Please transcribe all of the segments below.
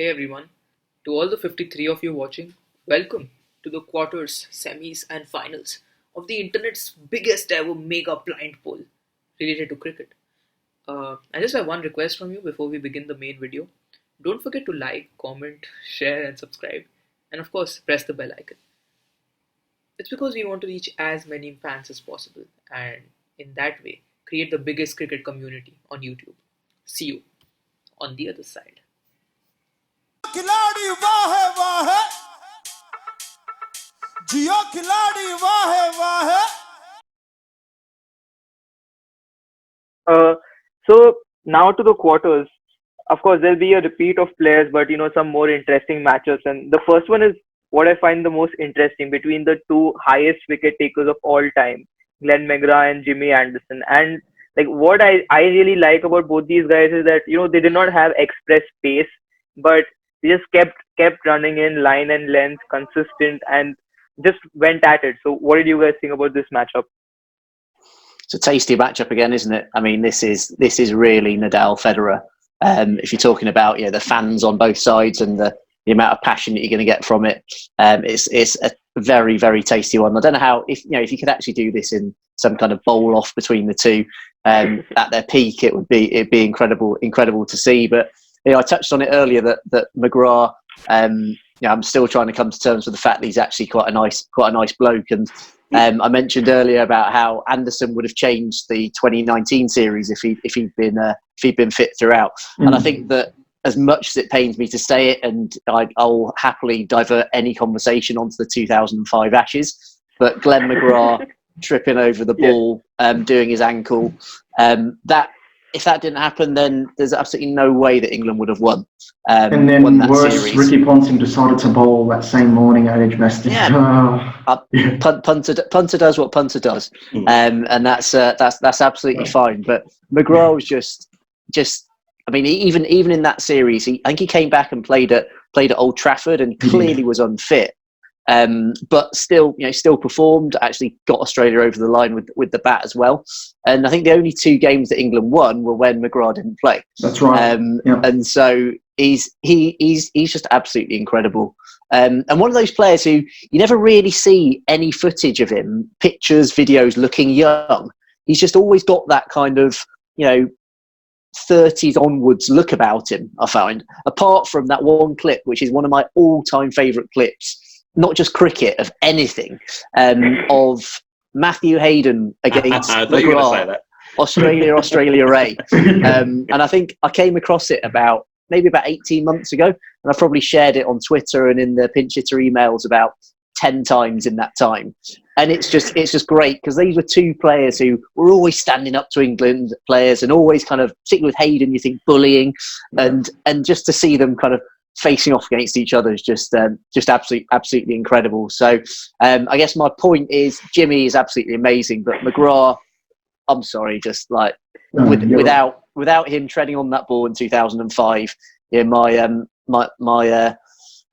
Hey everyone, to all the 53 of you watching, welcome to the quarters, semis, and finals of the internet's biggest ever mega blind poll related to cricket. I just have one request from you before we begin the main video. Don't forget to like, comment, share, and subscribe, and of course, press the bell icon. It's because we want to reach as many fans as possible and in that way create the biggest cricket community on YouTube. See you on the other side. खिलाड़ी वाह वाह जियो खिलाड़ी वाह वाह Uh, so now to the quarters. Of course, there'll be a repeat of players, but some more interesting matchups. And the first one is what I find the most interesting between the two highest wicket takers of all time, Glenn McGrath and Jimmy Anderson. And like what I really like about both these guys is that they did not have express pace, but they just kept running in line and length, consistent, and just went at it. So what did you guys think about this matchup? It's a tasty matchup again, isn't it? I mean, this is really Nadal Federer. If you're talking about the fans on both sides and the amount of passion that you're going to get from it, it's a very, very tasty one. I don't know how if you could actually do this in some kind of bowl off between the two at their peak, it'd be incredible to see. But I touched on it earlier that McGrath. I'm still trying to come to terms with the fact that he's actually quite a nice bloke. And I mentioned earlier about how Anderson would have changed the 2019 series if he'd been fit throughout. And I think that as much as it pains me to say it, and I'll happily divert any conversation onto the 2005 Ashes, but Glenn McGrath tripping over the ball, doing his ankle, that. If that didn't happen, then there's absolutely no way that England would have won. And then won that worse, series. Ricky Ponting decided to bowl that same morning at Edgbaston. Punter does what punter does, and that's absolutely fine. But McGrath was just. I mean, even in that series, I think he came back and played at Old Trafford and clearly was unfit. But still performed. Actually, got Australia over the line with the bat as well. And I think the only two games that England won were when McGrath didn't play. That's right. And so he's just absolutely incredible. And one of those players who you never really see any footage of him, pictures, videos, looking young. He's just always got that kind of 30s onwards look about him. I find, apart from that one clip, which is one of my all-time favourite clips. Not just cricket, of anything, of Matthew Hayden against McGrath, Australia A. And I think I came across it maybe about 18 months ago, and I've probably shared it on Twitter and in the pinch hitter emails about 10 times in that time. And it's just great because these were two players who were always standing up to England players and always kind of, particularly with Hayden, you think bullying, and just to see them kind of facing off against each other is just absolutely incredible. So I guess my point is Jimmy is absolutely amazing, but McGrath, I'm sorry, just like without him treading on that ball in 2005,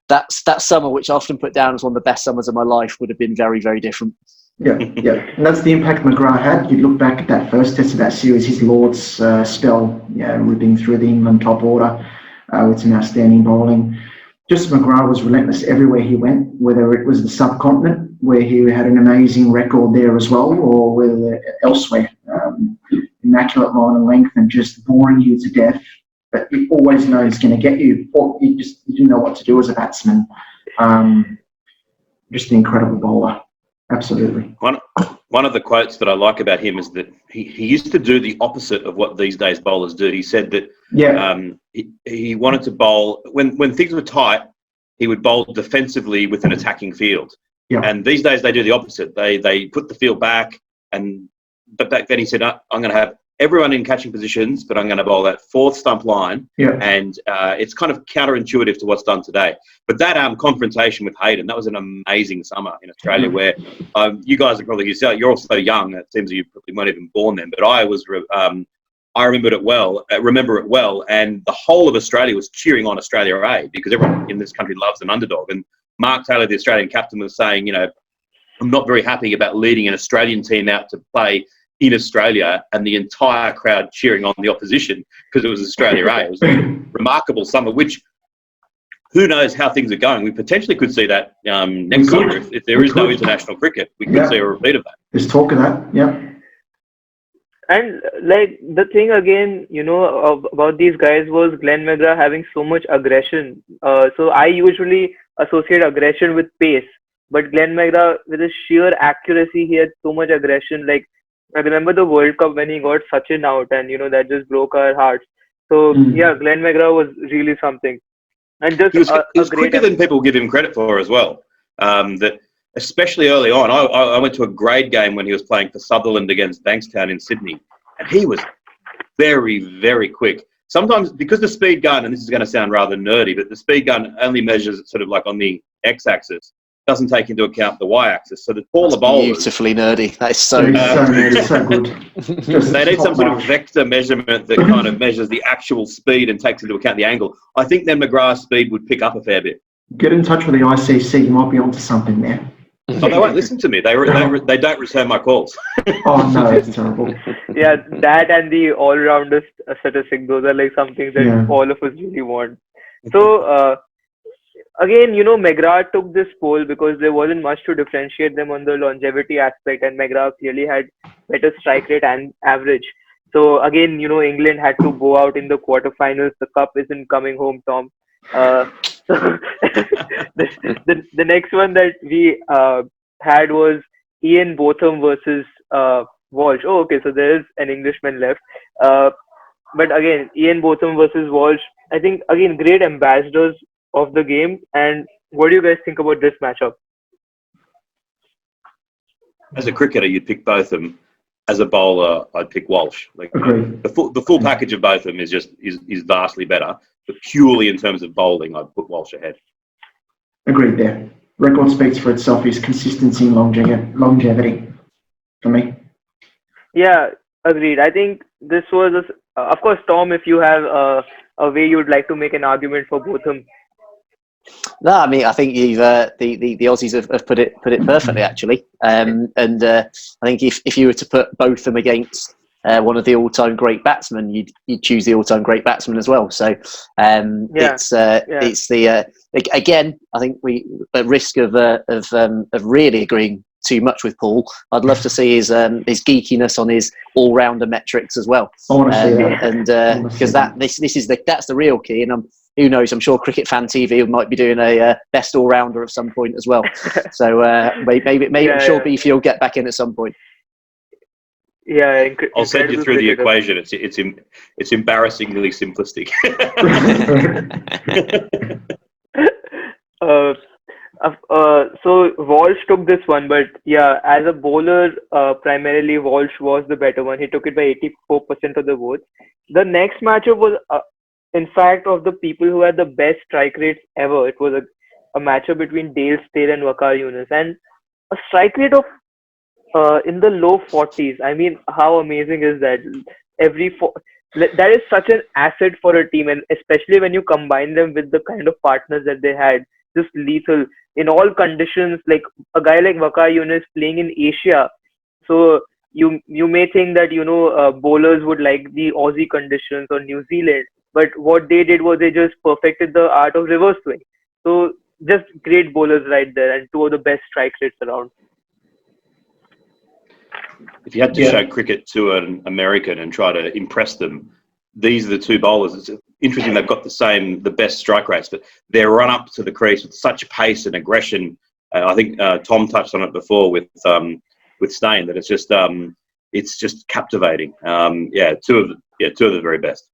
that summer, which I often put down as one of the best summers of my life, would have been very, very different. Yeah. And that's the impact McGrath had. You look back at that first test of that series, his Lord's spell, ripping through the England top order. With some outstanding bowling. Just McGrath was relentless everywhere he went, whether it was the subcontinent, where he had an amazing record there as well, or whether elsewhere. Immaculate line and length and just boring you to death, but you always know he's going to get you, or you didn't know what to do as a batsman. Just an incredible bowler. Absolutely. One of the quotes that I like about him is that he used to do the opposite of what these days bowlers do. He said that he wanted to bowl when things were tight. He would bowl defensively with an attacking field. Yeah. And these days they do the opposite. They put the field back, but back then he said, I'm going to have everyone in catching positions, but I'm going to bowl that fourth stump line. Yeah. And it's kind of counterintuitive to what's done today. But that confrontation with Hayden, that was an amazing summer in Australia where you guys are probably, you're all so young, it seems you probably weren't even born then, but I remember it well, and the whole of Australia was cheering on Australia A because everyone in this country loves an underdog. And Mark Taylor, the Australian captain, was saying, I'm not very happy about leading an Australian team out to play in Australia and the entire crowd cheering on the opposition because it was Australia A. It was a remarkable summer, which who knows how things are going? We potentially could see that next year if there is no international cricket. We could see a repeat of that. There's talk of that. Yeah. And like the thing again, about these guys was Glenn McGrath having so much aggression. So I usually associate aggression with pace, but Glenn McGrath, with his sheer accuracy, he had so much aggression. Like I remember the World Cup when he got Sachin out, and that just broke our hearts. So yeah, Glenn McGrath was really something, and just he was quicker than people give him credit for as well. That. Especially early on, I went to a grade game when he was playing for Sutherland against Bankstown in Sydney, and he was very, very quick. Sometimes, because the speed gun, and this is going to sound rather nerdy, but the speed gun only measures sort of like on the x-axis, doesn't take into account the y-axis. So the taller bowlers... Beautifully nerdy. That is so nerdy, so good. They need some sort of vector measurement that kind of measures the actual speed and takes into account the angle. I think then McGrath's speed would pick up a fair bit. Get in touch with the ICC. You might be onto something there. Oh, they won't listen to me. They don't return my calls. Oh no, it's terrible. Yeah, that and the all-rounder statistic, those are like something that all of us really want. So again, McGrath took this poll because there wasn't much to differentiate them on the longevity aspect, and McGrath clearly had better strike rate and average. So again, England had to go out in the quarterfinals. The cup isn't coming home, Tom. So the next one that we had was Ian Botham versus Walsh. Oh, okay, so there is an Englishman left. But again, Ian Botham versus Walsh, I think, again, great ambassadors of the game. And what do you guys think about this matchup? As a cricketer, you'd pick Botham. As a bowler, I'd pick Walsh. Like the full package of both of them is vastly better. But purely in terms of bowling, I'd put Walsh ahead. Agreed there. Record speaks for itself. Is consistency and longevity for me. Yeah, agreed. I think this was, of course, Tom, if you have a way you'd like to make an argument for Botham. No, I mean, I think you've the Aussies have put it perfectly, actually. I think if you were to put Botham against one of the all-time great batsmen, you'd choose the all-time great batsman as well. So it's the again, I think we at risk of really agreeing too much with Paul, I'd love to see his geekiness on his all-rounder metrics as well. I want to see that, and because that's the real key. And who knows? I'm sure Cricket Fan TV might be doing a best all-rounder at some point as well. So maybe I'm sure Beefy will get back in at some point. Yeah, I'll send you through the equation. It's embarrassingly simplistic. So Walsh took this one, but yeah, as a bowler, primarily Walsh was the better one. He took it by 84% of the votes. The next matchup was, in fact, of the people who had the best strike rates ever. It was a matchup between Dale Steyn and Waqar Younis, and a strike rate of in the low 40s. I mean, how amazing is that? That is such an asset for a team, and especially when you combine them with the kind of partners that they had, just lethal in all conditions. Like a guy like Waqar Younis playing in Asia, so you may think that bowlers would like the Aussie conditions or New Zealand, but what they did was they just perfected the art of reverse swing. So just great bowlers right there, and two of the best strike rates around. If you had to show cricket to an American and try to impress them, these are the two bowlers. It's interesting they've got the best strike rates, but their run up to the crease with such pace and aggression. I think Tom touched on it before with Steyn, that it's just captivating. Two of the very best.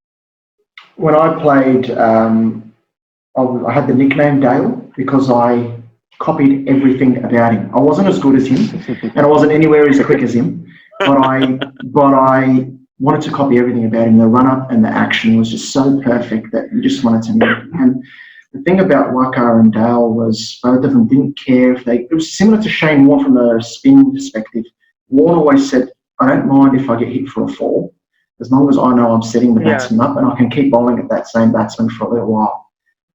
When I played, I had the nickname Dale because I copied everything about him. I wasn't as good as him, and I wasn't anywhere as quick as him, but I wanted to copy everything about him. The run-up and the action was just so perfect that you just wanted to know. And the thing about Waqar and Dale was both of them didn't care if it was similar to Shane Warne from the spin perspective. Warne always said, I don't mind if I get hit for a 4, as long as I know I'm setting the batsman up and I can keep bowling at that same batsman for a little while.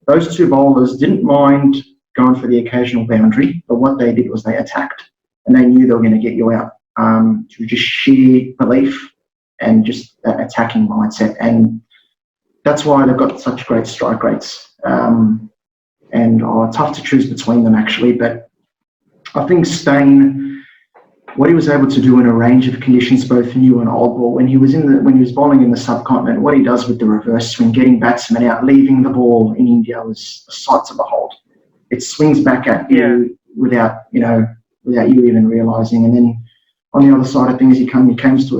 Those two bowlers didn't mind going for the occasional boundary, but what they did was they attacked, and they knew they were going to get you out through just sheer belief and just that attacking mindset. And that's why they've got such great strike rates. and tough to choose between them actually. But I think Steyn, what he was able to do in a range of conditions, both new and old ball, when he was bowling in the subcontinent, what he does with the reverse swing, getting batsmen out, leaving the ball in India was a sight to behold. It swings back at you without you even realising. And then on the other side of things, he came to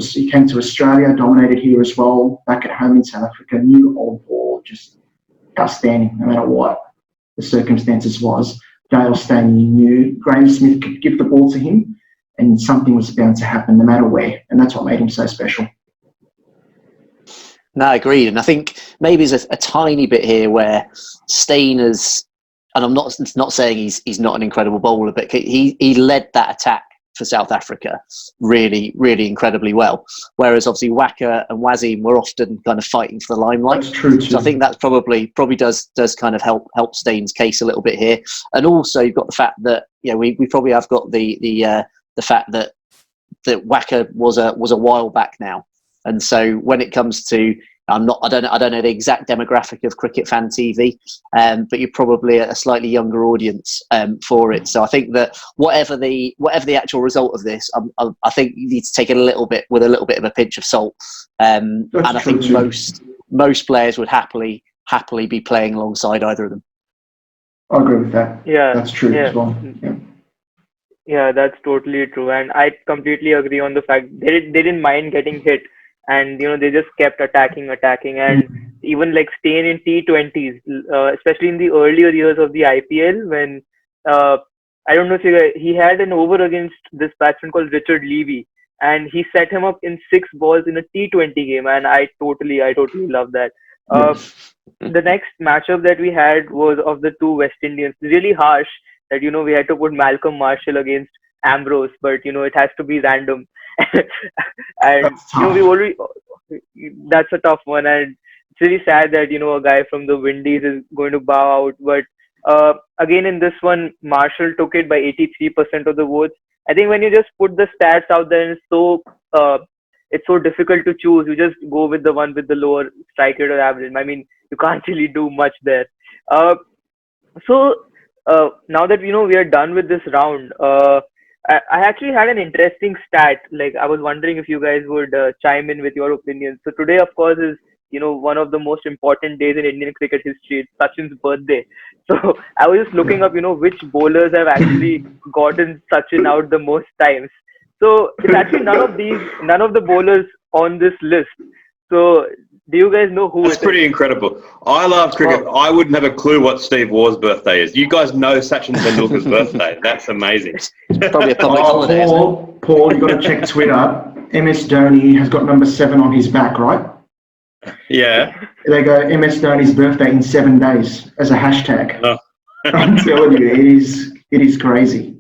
Australia, dominated here as well. Back at home in South Africa, new old ball, just outstanding, no matter what the circumstances was. Dale Steyn knew Graham Smith could give the ball to him, and something was bound to happen no matter where, and that's what made him so special. No, agreed. And I think maybe there's a tiny bit here where Steyn is, and I'm not saying he's not an incredible bowler, but he led that attack for South Africa really, really incredibly well. Whereas obviously Waqar and Wasim were often kind of fighting for the limelight. That's true too. So I think that's probably does kind of help Steyn's case a little bit here. And also you've got the fact that we probably have got the fact that Waqar was a while back now, and so when it comes to I don't know the exact demographic of Cricket Fan TV, but you're probably a slightly younger audience for it. So I think that whatever the actual result of this, I think you need to take it with a little bit of a pinch of salt. And I think most players would happily be playing alongside either of them. I agree with that. Yeah, that's true as well. Yeah. Yeah, that's totally true, and I completely agree on the fact they didn't mind getting hit, and they just kept attacking, and even like staying in T20s, especially in the earlier years of the IPL when I don't know if he had an over against this batsman called Richard Levy, and he set him up in 6 balls in a T20 game, and I totally love that. The next matchup that we had was of the two West Indians. Really harsh that we had to put Malcolm Marshall against Ambrose, but it has to be random. And that's a tough one, and it's really sad that a guy from the Windies is going to bow out. But again, in this one, Marshall took it by 83% of the votes. I think when you just put the stats out there, and it's so difficult to choose. You just go with the one with the lower strike rate or average. I mean, you can't really do much there. So now that we are done with this round, I actually had an interesting stat. Like, I was wondering if you guys would chime in with your opinions. So today, of course, is one of the most important days in Indian cricket history. It's Sachin's birthday. So I was just looking up, which bowlers have actually gotten Sachin out the most times. So it's actually none of the bowlers on this list. So do you guys know who That's pretty incredible. I love cricket. Oh. I wouldn't have a clue what Steve Waugh's birthday is. You guys know Sachin Tendulkar's birthday. That's amazing. Probably a public holiday, isn't it? Paul, you've got to check Twitter. MS Dhoni has got number 7 on his back, right? Yeah. They go MS Dhoni's birthday in 7 days as a hashtag. Oh. I'm telling you, it is crazy.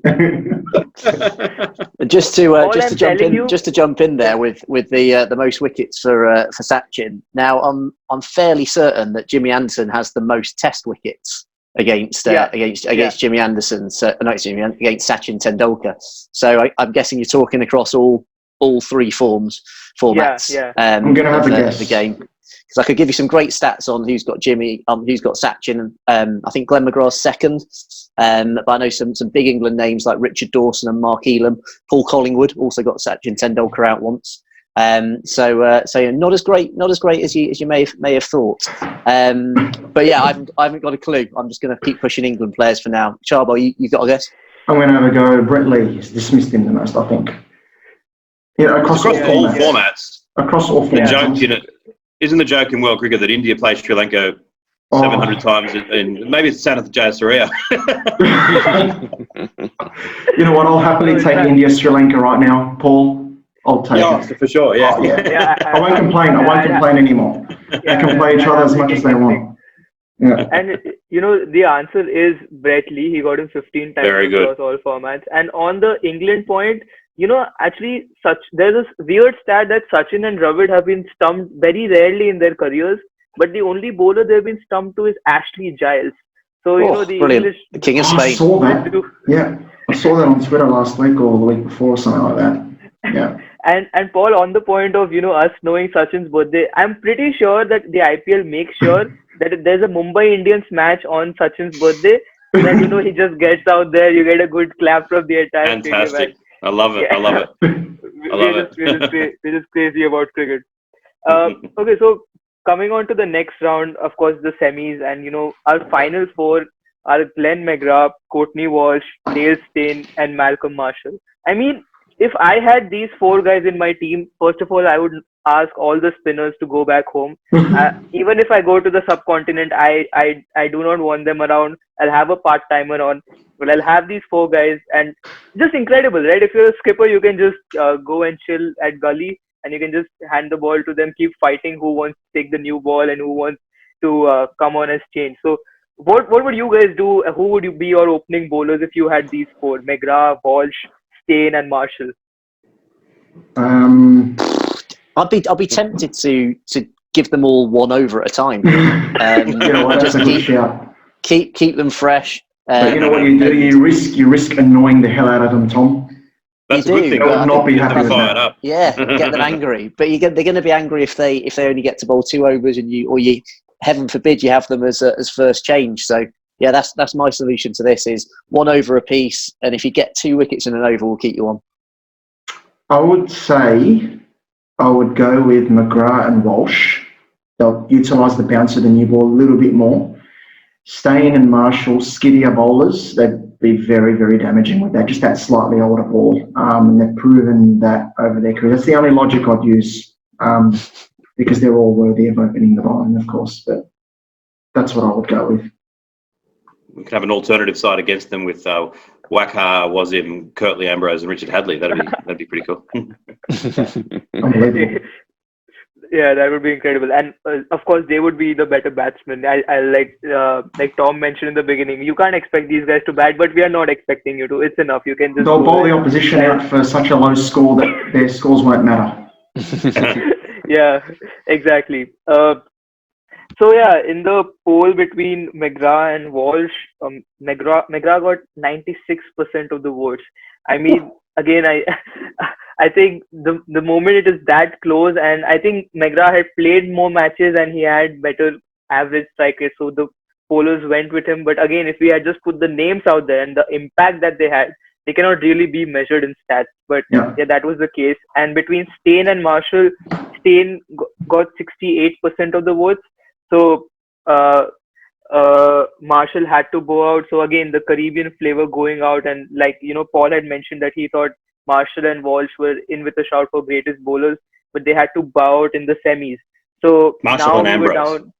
Just to jump in there with the most wickets for Sachin. Now I'm fairly certain that Jimmy Anderson has the most Test wickets against Jimmy Anderson. So against Sachin Tendulkar. So I'm guessing you're talking across all 3 formats. Yeah. I'm going to have a guess. The game. Because I could give you some great stats on who's got Jimmy, who's got Sachin. I think Glenn McGrath's second. But I know some big England names like Richard Dawson and Mark Elam. Paul Collingwood also got Sachin Tendulkar out once. So not as great as you may have thought. But yeah, I haven't got a clue. I'm just going to keep pushing England players for now. Charbo, you've got a guess? I'm going to have a go. Brett Lee has dismissed him the most, I think. Yeah, across all formats. Across all formats. Isn't the joke in world cricket that India plays Sri Lanka 700 times, and maybe it's Sanath Jayasuriya. You know what? I'll happily take India Sri Lanka right now, Paul. I'll take it for sure. Yeah. I won't complain. I won't complain anymore. They can play each other as much as they want. Yeah. And the answer is Brett Lee. He got him 15 times across all formats. And on the England point, actually, there's this weird stat that Sachin and Dravid have been stumped very rarely in their careers, but the only bowler they've been stumped to is Ashley Giles. So, the brilliant. English... The King of Spain. I saw that. Yeah, I saw that on Twitter last week or the week before or something like that. Yeah. And Paul, on the point of, us knowing Sachin's birthday, I'm pretty sure that the IPL makes sure that there's a Mumbai Indians match on Sachin's birthday. That he just gets out there, you get a good clap from the entire Fantastic. stadium. I love it. I love it. We're just crazy about cricket. Okay, so coming on to the next round, of course, the semis, and our final four are Glenn McGrath, Courtney Walsh, Dale Steyn, and Malcolm Marshall. I mean, if I had these four guys in my team, first of all, I would ask all the spinners to go back home. Even if I go to the subcontinent, I do not want them around. I'll have a part-timer on. Well, I'll have these four guys, and just incredible, right? If you're a skipper, you can just go and chill at gully, and you can just hand the ball to them, keep fighting who wants to take the new ball and who wants to come on as change. So what would you guys do? Who would you be your opening bowlers if you had these four? McGrath, Walsh, Steyn, and Marshall. I'll be tempted to give them all one over at a time. That's a good shout. Keep them fresh. But you know what you do? You risk annoying the hell out of them, Tom. That's a good thing. I would not be happy with that. Up. Yeah, get them angry. But they're going to be angry if they only get to bowl 2 overs and you heaven forbid you have them as first change. So yeah, that's my solution to this is 1 over a piece, and if you get 2 wickets in an over, we'll keep you on. I would say I would go with McGrath and Walsh. They'll utilise the bounce of the new ball a little bit more. Steyn and Marshall, skiddier bowlers, they'd be very, very damaging with that, just that slightly older ball. And they've proven that over their career. That's the only logic I'd use, because they're all worthy of opening the bowling, of course. But that's what I would go with. We could have an alternative side against them with Wakar, Wasim, Curtly Ambrose, and Richard Hadley. That'd be pretty cool. Unbelievable. Yeah, that would be incredible, and of course they would be the better batsmen. I like Tom mentioned in the beginning. You can't expect these guys to bat, but we are not expecting you to. It's enough. You can just. They'll bowl the opposition out for such a low score that their scores won't matter. Yeah, exactly. So yeah, in the poll between McGrath and Walsh, McGrath got 96% of the votes. I mean, again, I think the moment it is that close, and I think McGrath had played more matches and he had better average strike rate, so the pollers went with him. But again, if we had just put the names out there and the impact that they had, they cannot really be measured in stats. But yeah, that was the case. And between Steyn and Marshall, Steyn got 68% of the votes. So Marshall had to bow out. So again, the Caribbean flavor going out, and Paul had mentioned that he thought Marshall and Walsh were in with a shout for greatest bowlers, but they had to bow out in the semis. So Marshall and Ambrose. Were down.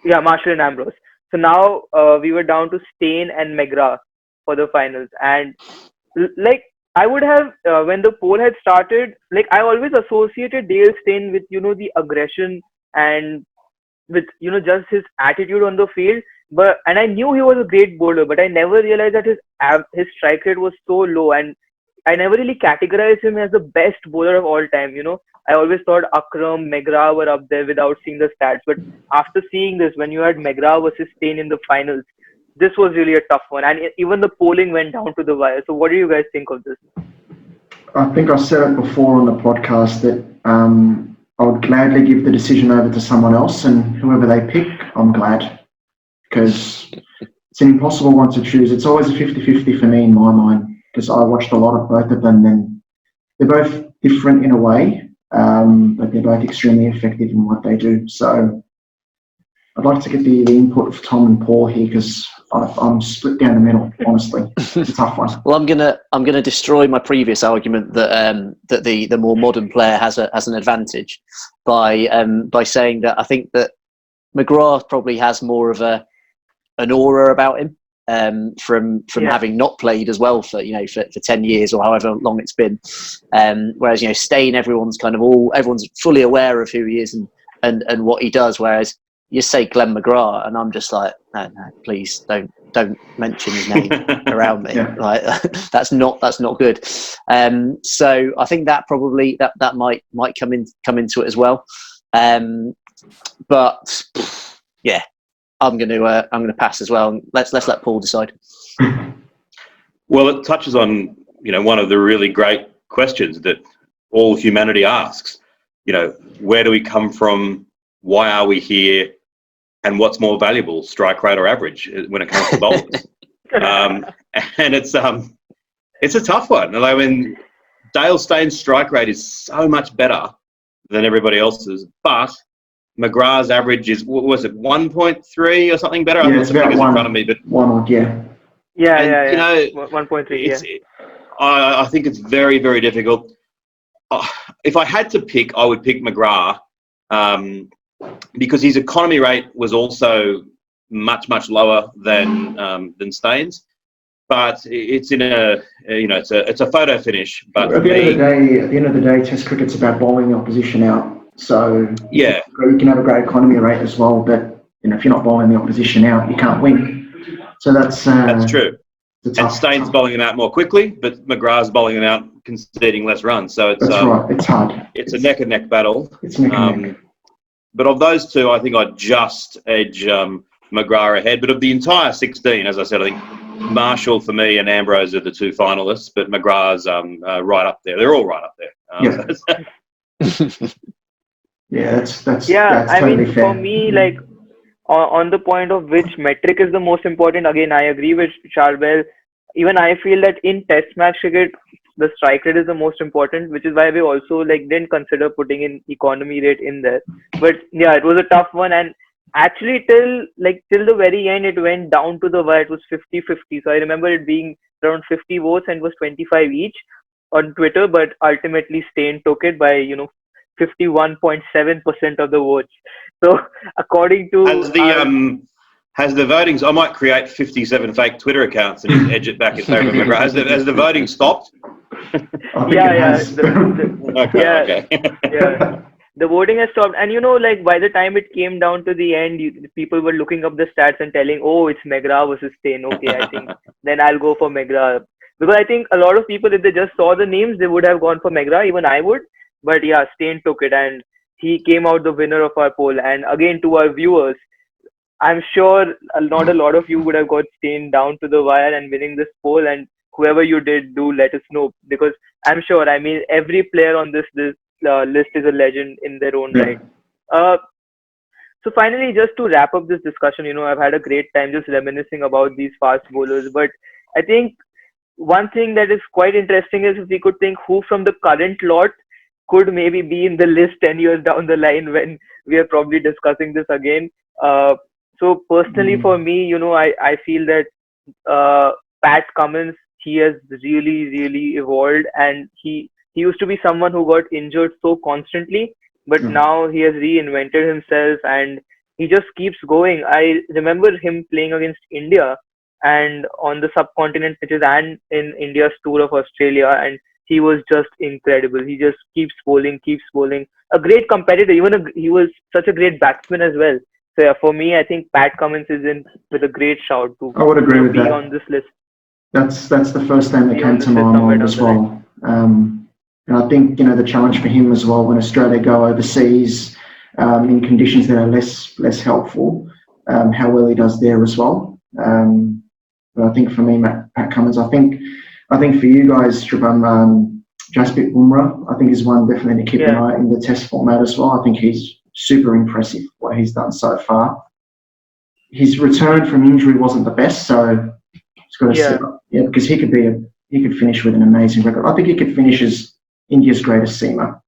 Yeah, Marshall and Ambrose. So now we were down to Steyn and McGrath for the finals, and I would have when the poll had started, I always associated Dale Steyn with the aggression and with just his attitude on the field, and I knew he was a great bowler, but I never realized that his strike rate was so low, and I never really categorized him as the best bowler of all time. I always thought Akram, McGrath were up there without seeing the stats, but after seeing this, when you had McGrath versus Steyn in the finals, this was really a tough one, and even the polling went down to the wire. So what do you guys think of this? I think I said it before on the podcast that I would gladly give the decision over to someone else, and whoever they pick, I'm glad, because it's an impossible one to choose. It's always a 50-50 for me in my mind, because I watched a lot of both of them, and they're both different in a way, but they're both extremely effective in what they do. So I'd like to get the input of Tom and Paul here, because I'm split down the middle, honestly. It's a tough one. Well, I'm gonna destroy my previous argument that that the more modern player has an advantage by saying that I think that McGrath probably has more of an aura about him from having not played as well for 10 years or however long it's been. Whereas Steyn, everyone's fully aware of who he is and what he does. Whereas you say Glenn McGrath, and I'm just like, no, please don't mention his name around me. Yeah. Like that's not good. So I think that probably that might come into it as well. But yeah, I'm gonna pass as well. Let's let Paul decide. Well, it touches on one of the really great questions that all humanity asks. Where do we come from? Why are we here? and what's more valuable, strike rate or average, when it comes to bowlers. And it's a tough one. I mean, Dale Stein's strike rate is so much better than everybody else's, but McGrath's average is, what was it, 1.3 or something better? Yeah, I think it's the figures about in front of me, but one odd, yeah. Yeah. you know, 1.3. I think it's very, very difficult. If I had to pick, I would pick McGrath, because his economy rate was also much, much lower than Staines. But it's in it's a photo finish. But at the end of the day, Test cricket's about bowling the opposition out. So yeah, you can have a great economy rate as well, but if you're not bowling the opposition out, you can't win. So that's true. And Staines bowling them out more quickly, but McGrath's bowling them out, conceding less runs. So it's right. It's hard. It's a neck and neck battle. It's neck and neck. But of those two, I think I'd just edge McGrath ahead. But of the entire 16, as I said, I think Marshall for me and Ambrose are the two finalists, but McGrath's right up there. They're all right up there. That's I totally mean, fair. for me, like on the point of which metric is the most important, again, I agree with Charbel. Even I feel that in Test match cricket, the strike rate is the most important, which is why we also didn't consider putting in economy rate in there. But yeah, it was a tough one, and actually till the very end, it went down to the wire. It was 50-50. So I remember it being around 50 votes and it was 25 each on Twitter, but ultimately Steyn took it by 51.7% of the votes. So according to has the voting, I might create 57 fake Twitter accounts and edge it back in favour of McGrath. Has the voting stopped? Yeah. Okay. Yeah. The voting has stopped, and by the time it came down to the end, people were looking up the stats and telling, "Oh, it's McGrath versus Steyn." Okay, I think then I'll go for McGrath, because I think a lot of people, if they just saw the names, they would have gone for McGrath. Even I would, but yeah, Steyn took it, and he came out the winner of our poll. And again, to our viewers, I'm sure not a lot of you would have got Steyn down to the wire and winning this poll. And whoever you did, do let us know, because I'm sure. I mean, every player on this list is a legend in their own right. So finally, just to wrap up this discussion, I've had a great time just reminiscing about these fast bowlers. But I think one thing that is quite interesting is if we could think who from the current lot could maybe be in the list 10 years down the line when we are probably discussing this again. So personally for me, I feel that Pat Cummins, he has really, really evolved, and he used to be someone who got injured so constantly, but now he has reinvented himself and he just keeps going. I remember him playing against India and on the subcontinent pitches and in India's tour of Australia, and he was just incredible. He just keeps bowling. A great competitor. He was such a great batsman as well. So yeah, for me, I think Pat Cummins is in with a great shout to I would agree with be that. on this list. That's the first name that came to my mind as well. And I think, the challenge for him as well when Australia go overseas in conditions that are less helpful, how well he does there as well. But I think for me, Pat Cummins, I think for you guys, Shubham, Jasprit Bumrah, I think is one definitely to keep an eye in the Test format as well. I think he's super impressive what he's done so far. His return from injury wasn't the best, so he's got to step up. Yeah, because he could finish with an amazing record. I think he could finish as India's greatest seamer,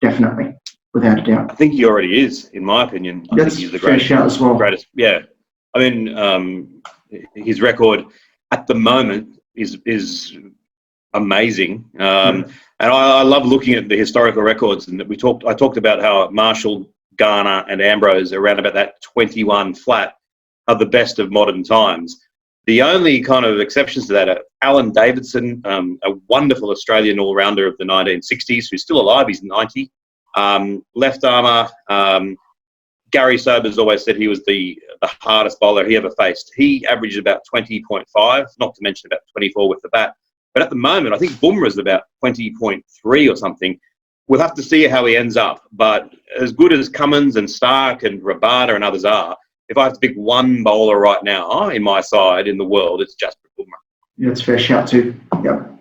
definitely, without a doubt. I think he already is, in my opinion. I think he's the greatest shout as well. Greatest, yeah. I mean, his record at the moment is amazing, and I love looking at the historical records. And I talked about how Marshall, Garner, and Ambrose around about that 21 flat are the best of modern times. The only kind of exceptions to that are Alan Davidson, a wonderful Australian all-rounder of the 1960s, who's still alive. He's 90. Left armour. Gary Sobers always said he was the hardest bowler he ever faced. He averaged about 20.5, not to mention about 24 with the bat. But at the moment, I think Bumrah's about 20.3 or something. We'll have to see how he ends up. But as good as Cummins and Stark and Rabada and others are, if I have to pick one bowler right now in my side in the world, it's Jasprit Bumrah. Yeah, it's a fair shout too. Yep.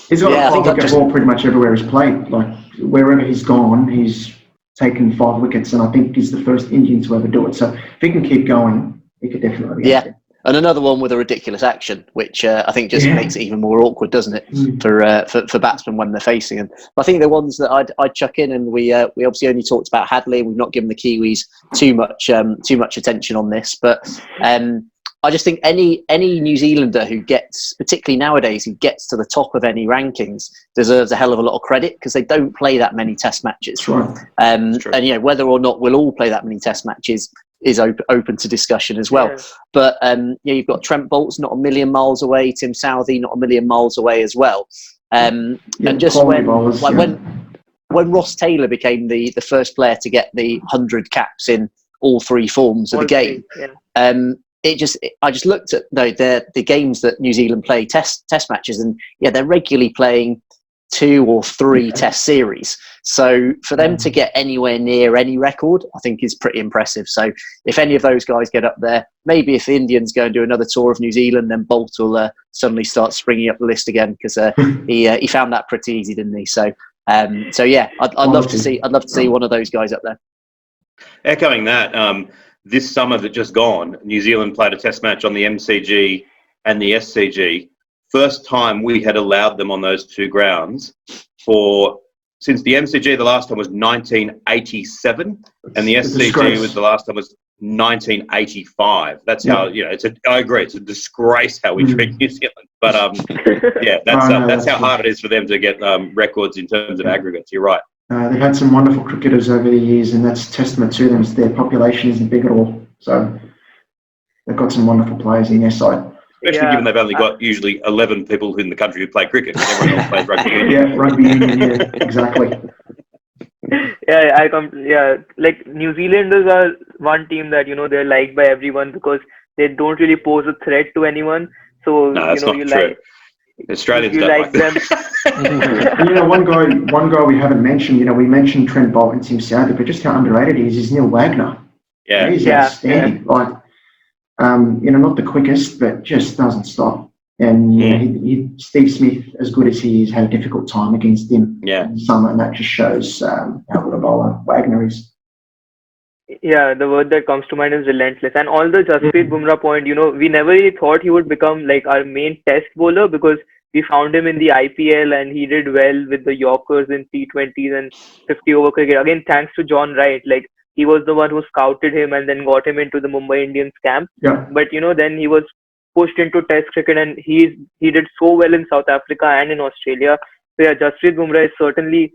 He's got a wicket ball pretty much everywhere he's played. Like wherever he's gone, he's taken 5 wickets, and I think he's the first Indian to ever do it. So if he can keep going, he could definitely be out there. And another one with a ridiculous action, which I think just makes it even more awkward, doesn't it, for batsmen when they're facing them. But I think the ones that I'd chuck in, and we obviously only talked about Hadley. We've not given the Kiwis too much attention on this, but I just think any New Zealander who gets, particularly nowadays, who gets to the top of any rankings deserves a hell of a lot of credit, because they don't play that many Test matches. Right. And whether or not we'll all play that many Test matches is open to discussion as well. Yeah. But you've got Trent Bolt's not a million miles away, Tim Southey not a million miles away as well. And just when Ross Taylor became the first player to get the 100 caps in all 3 forms of the game, I just looked at the games that New Zealand play, test matches, and they're regularly playing 2 or 3 Test series. So for them to get anywhere near any record, I think is pretty impressive. So if any of those guys get up there, maybe if the Indians go and do another tour of New Zealand, then Bolt will suddenly start springing up the list again, because he found that pretty easy, didn't he? So I'd love to see one of those guys up there. Echoing that, this summer that just gone, New Zealand played a Test match on the MCG and the SCG. First time we had allowed them on those 2 grounds since the MCG, the last time was 1987, and the SCG was the last time was 1985. That's how I agree. It's a disgrace how we treat New Zealand, but that's how hard it is for them to get records in terms of aggregates. You're right. They've had some wonderful cricketers over the years, and that's testament to them. Their population isn't big at all, so they've got some wonderful players in their side. Especially given they've only got usually 11 people in the country who play cricket. Everyone else plays rugby union. Rugby union, exactly. Like New Zealanders are one team that, they're liked by everyone because they don't really pose a threat to anyone. So, no, that's not true. Australians don't like them. One guy we haven't mentioned, we mentioned Trent Bolt and Tim Southey, but just how underrated he is Neil Wagner. Yeah. He's outstanding. Not the quickest, but just doesn't stop. And Steve Smith, as good as he is, had a difficult time against him in summer, and that just shows how good a bowler Wagner is. Yeah, the word that comes to mind is relentless. And all the Jasprit Bumrah point, we never really thought he would become like our main Test bowler, because we found him in the IPL and he did well with the Yorkers in T20s and 50-over cricket. Again, thanks to John Wright. Like, he was the one who scouted him and then got him into the Mumbai Indians camp. Yeah. But, then he was pushed into Test cricket, and he did so well in South Africa and in Australia. So yeah, Jasprit Bumrah is certainly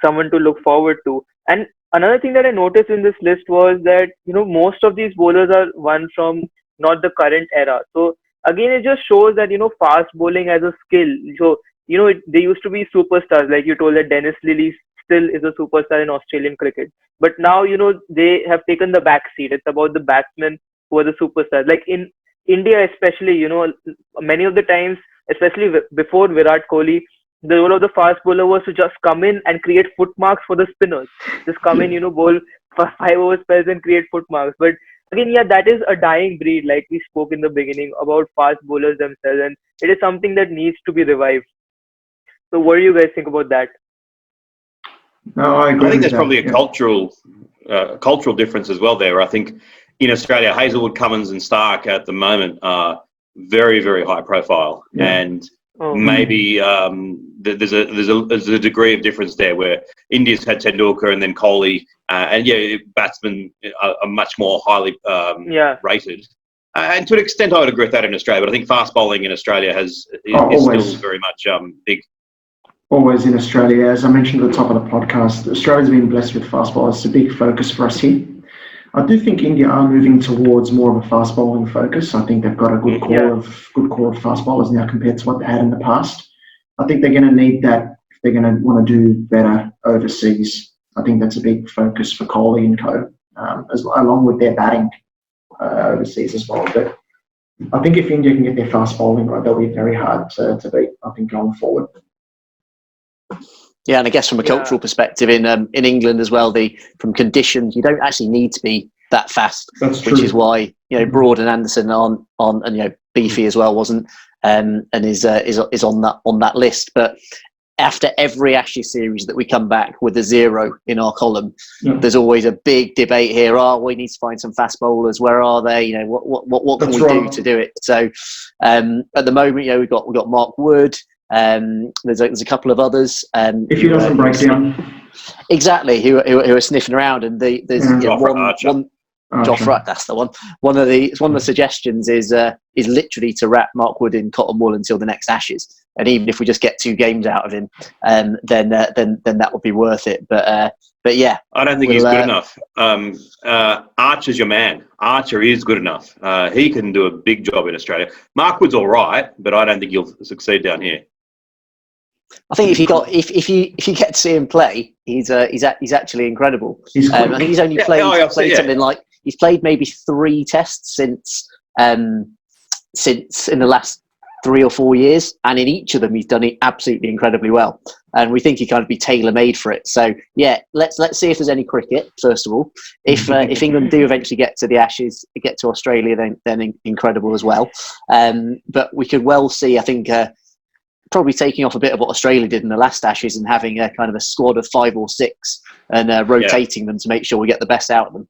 someone to look forward to. And another thing that I noticed in this list was that, most of these bowlers are one from not the current era. So again, it just shows that, fast bowling as a skill. So, they used to be superstars. Like you told that Dennis Lilly still is a superstar in Australian cricket. But now, they have taken the back seat. It's about the batsmen who are the superstars. Like in India especially, many of the times, especially before Virat Kohli, the role of the fast bowler was to just come in and create footmarks for the spinners. Just come in, bowl for 5-over spells and create footmarks. But again, that is a dying breed, like we spoke in the beginning about fast bowlers themselves, and it is something that needs to be revived. So what do you guys think about that? No, I agree. I think there's probably a cultural difference as well there. I think in Australia, Hazelwood, Cummins and Stark at the moment are very, very high profile. Yeah. And maybe there's a degree of difference there where India's had Tendulkar and then Kohli, batsmen are much more highly rated. And to an extent, I would agree with that in Australia. But I think fast bowling in Australia is still very much big. Always in Australia. As I mentioned at the top of the podcast, Australia's been blessed with fast bowlers. It's a big focus for us here. I do think India are moving towards more of a fast bowling focus. I think they've got a good core of fast bowlers now compared to what they had in the past. I think they're going to need that if they're going to want to do better overseas. I think that's a big focus for Kohli and co, along with their batting overseas as well. But I think if India can get their fast bowling right, they'll be very hard to beat, I think, going forward. Yeah, and I guess from a cultural perspective in England as well, from conditions, you don't actually need to be that fast, which is why Broad and Anderson aren't and Beefy as well wasn't, and is on that list. But after every Ashes series that we come back with a 0 in our column, Yeah. there's always a big debate here. Oh, we need to find some fast bowlers. Where are they? You know, what can That's we do right. to do it? So at the moment, you know, we've got Mark Wood. There's a couple of others. If he doesn't break down. Exactly, who are sniffing around, and there's Jofra Archer. Jofra, that's the one. One of the suggestions is literally to wrap Mark Wood in cotton wool until the next Ashes, and even if we just get 2 games out of him, then that would be worth it. But yeah, I don't think he's good enough. Archer's your man. Archer is good enough. He can do a big job in Australia. Mark Wood's all right, but I don't think he'll succeed down here. I think if you get to see him play, he's actually incredible. I think he's only played something like he's played maybe 3 tests since in the last 3 or 4 years, and in each of them he's done it absolutely incredibly well. And we think he kind of be tailor made for it. So yeah, let's see if there's any cricket first of all. If England do eventually get to the Ashes, get to Australia, then incredible as well. But we could well see, I think. Probably taking off a bit of what Australia did in the last Ashes and having a kind of a squad of 5 or 6 and rotating them to make sure we get the best out of them.